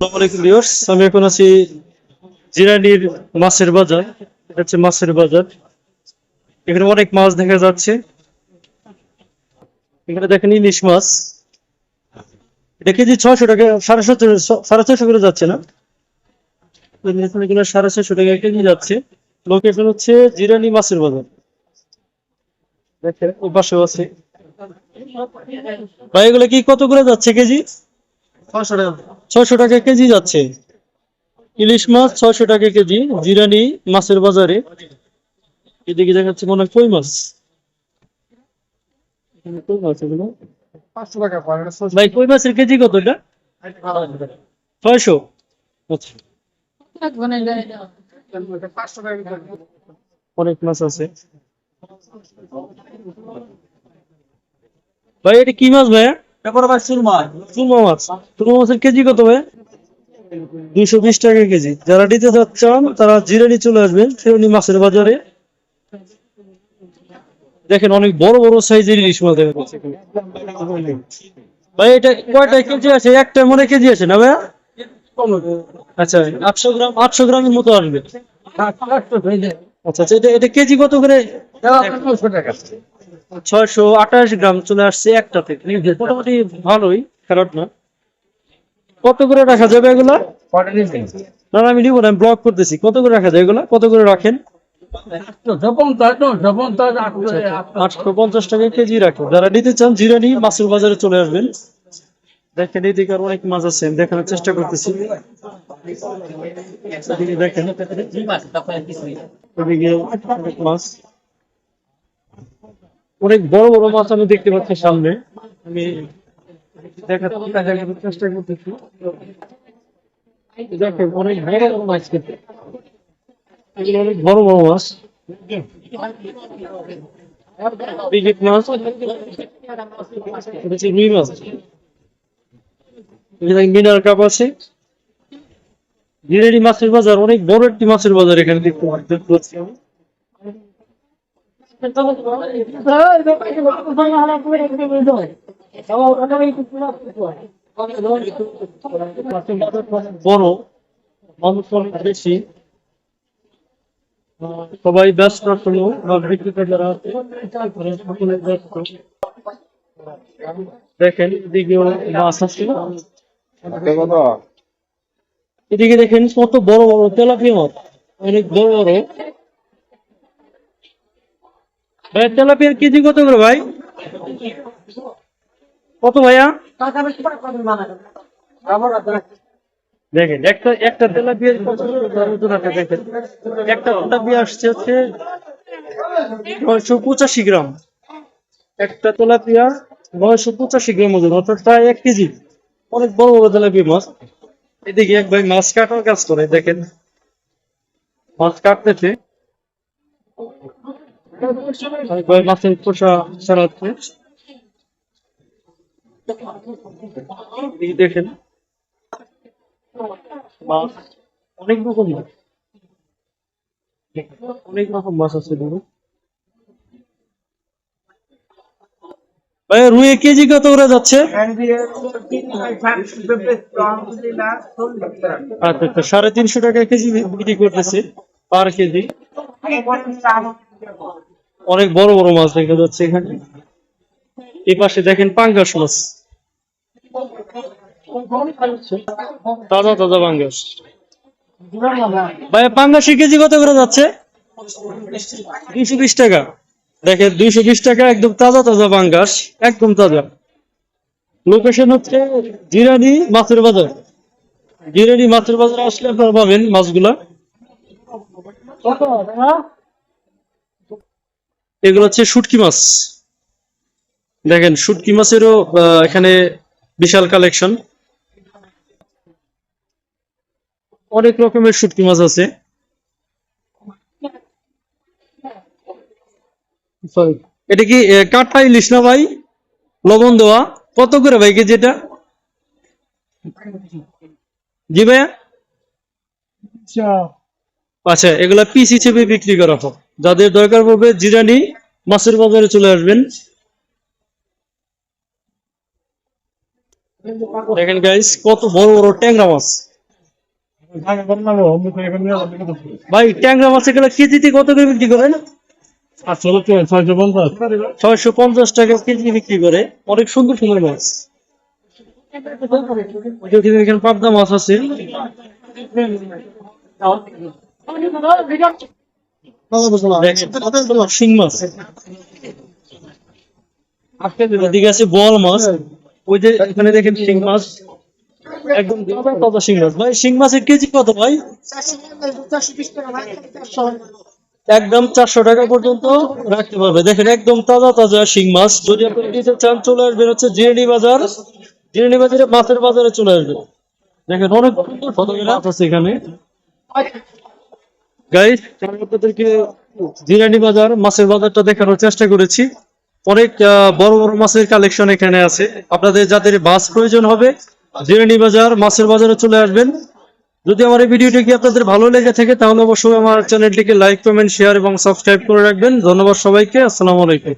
আসসালামু আলাইকুম ভিউয়ার্স, আমি এখন আছি জিরানির মাছের বাজার। এটা হচ্ছে মাছের বাজার। এখানে অনেক মাছ দেখা যাচ্ছে। এখানে দেখেন ইলিশ মাছ, এটা কেজি 600 টাকা, 750, 650 করে যাচ্ছে না? এখানে 650 টাকা কেজি যাচ্ছে। লোকেশন হচ্ছে জিরানি মাছের বাজার। দেখেন ওই পাশেও আছে। ভাই এগুলো কি কত করে যাচ্ছে কেজি? 600 টাকা। 600 টাকা কেজি যাচ্ছে ইলিশ মাছ, 600 টাকা কেজি জিরানি মাছের বাজারে। এদিকে দেখাচ্ছে মনে হয় কই মাছ। এখানে কই মাছ এগুলো? 500 টাকা পার, এটা 600 ভাই কই মাছের কেজি কত এটা? 600। আচ্ছা, এটা 500 টাকা। অনেক মাছ আছে। ভাই এটা কি মাছ ভাইয়া? তারপরে ভাই সুরমা। চুরমা মাছ। চুরমা মাছের কেজি কত ভাই? 220 টাকা কেজি। যারা নিতে চাচ্ছেন তারা জিরানি চলে আসবেন ফেরনি মাছের বাজারে। দেখেন অনেক বড় বড় সাইজের ইলিশ মাছ দেখা যাচ্ছে এখানে। ভাই এটা কয়টা কেজি আছে? একটা মনে কেজি আছে না ভাইয়া? আচ্ছা, 800 গ্রাম, 800 গ্রামের মতো আসবে। আচ্ছা আচ্ছা, এটা এটা কেজি কত করে? 900 টাকা। 628 গ্রাম চলে আসছে একটা থেকে। মোটামুটি ভালোই, খারাপ না। কত করে রাখা যাবে এগুলা? কয়টা নিবেন? না না, আমি নিব না, আমি ব্লক করতেছি। কত করে রাখা যায় এগুলা? কত করে রাখেন? 850 টাকা কেজি রাখো। যারা নিতে চান জিরানি মাছের বাজারে চলে আসবেন। দেখেন এদিকে আর অনেক মাছ আছে, আমি দেখানোর চেষ্টা করতেছি। এদিকে দেখেন, এদিকে অনেক মাছ, অনেক বড় বড় মাছ আমি দেখতে পাচ্ছি সামনে। আমি দেখানোর চেষ্টা করতেছি। দেখেন অনেক বড় বড় মাছ, কিন্তু এগুলো অনেক বড় বড় মাছ। বিগিট মাছ, এটা হচ্ছে রুই মাছ। এখানে মিনার কাপ আছে। জিরানি মাছের বাজার অনেক বড় একটি মাছের বাজার এখানে দেখতে পাচ্ছি আমি। মাছের বাজারটা অনেক বড়, মানুষ অনেক বেশি। সবাই ব্যস্ত, কোনো মাছ বিক্রেতা যারা আছে তারা সকলে ব্যস্ত। দেখেন এদিকেও মাছ আছে। এদিকে দেখেন কত বড় বড় তেলাপিয়া মাছ, অনেক বড় বড়। ভাই তেলাপিয়ার কেজি কত করে ভাই? কত ভাইয়া? দেখেন একটা একটা তেলাপিয়ার কত করে ওজন আছে দেখেন। একটা তেলাপিয়া আসছে হচ্ছে 985 গ্রাম। একটা তেলাপিয়া 985 গ্রাম ওজন, অর্থাৎ প্রায় 1 কেজি। অনেক বড় বড় তেলাপিয়া মাছ। এদিকে এক ভাই মাছ কাটার কাজ করে, দেখেন মাছ কাটতেছে। এক ভাই মাছের খোসা ছাড়াচ্ছে। এদিকে দেখেন মাছ, অনেক রকম মাছ, অনেক রকম মাছ আছে ধরো। ভাই রুই কেজি কত করে যাচ্ছে? আচ্ছা আচ্ছা, 350 টাকা কেজি বিক্রি করতেছে, পার কেজি। অনেক বড় বড় মাছ দেখা যাচ্ছে এখানে। এই পাশে দেখেন পাঙ্গাস মাছ, তাজা তাজা পাঙ্গাস। ভাই পাঙ্গাসের কেজি কত করে যাচ্ছে? 220 টাকা। দেখেন 220 টাকা, একদম তাজা তাজা পাঙ্গাস, একদম তাজা। লোকেশন হচ্ছে জিরানি মাছের বাজার। জিরানি মাছের বাজারে আসলে আপনারা পাবেন মাছগুলা। এগুলো হচ্ছে শুটকি মাছ। দেখেন শুটকি মাছেরও এখানে বিশাল কালেকশন। অনেক রকমের শুটকি মাছ আছে। Sorry, এটা কি কাঠটা ইলিশ না ভাই? লবণ দেওয়া। কত করে ভাই কেজি এটা? জি ভাইয়া। আচ্ছা, এগুলা পিস হিসেবে বিক্রি করা হয়। যাদের দরকার পড়বে জিরানি মাছের বাজারে চলে আসবেন। দেখেন গাইস কত বড় বড় ট্যাংরা মাছ। ভাই ট্যাংরা মাছ এগুলো কেজিতে কত করে বিক্রি করেন? 650 টাকা কেজি বিক্রি করে। অনেক সুন্দর সুন্দর মাছ। এখানে পাবদা মাছ আছে। দেখেন, শিং মাছ। এদিকে আছে বোয়াল মাছ। ওই যে এখানে দেখেন শিং মাছ, একদম তাজা তাজা শিং মাছ। ভাই শিং মাছের কেজি কত ভাই? একদম 400 টাকা পর্যন্ত রাখতে পারবে। দেখেন একদম তাজা তাজা শিং মাছ। যদি আপনি নিতে চান চলে আসবেন হচ্ছে জিরানি বাজার। জিরানি বাজারে মাছের বাজারে চলে আসবেন। দেখেন অনেক সুন্দর মাছ আছে এখানে। গাইস, আমি আপনাদেরকে জিরানি বাজার মাছের বাজারটা দেখানোর চেষ্টা করেছি। অনেক বড় বড় মাছের কালেকশন এখানে আছে। আপনাদের যাদের মাছ প্রয়োজন হবে জিরানি বাজার মাছের বাজারে চলে আসবেন। যদি আমার এই ভিডিওটি কি আপনাদের ভালো লেগে থাকে তাহলে অবশ্যই আমার চ্যানেলটিকে লাইক, কমেন্ট, শেয়ার এবং সাবস্ক্রাইব করে রাখবেন। ধন্যবাদ সবাইকে। আসসালামু আলাইকুম।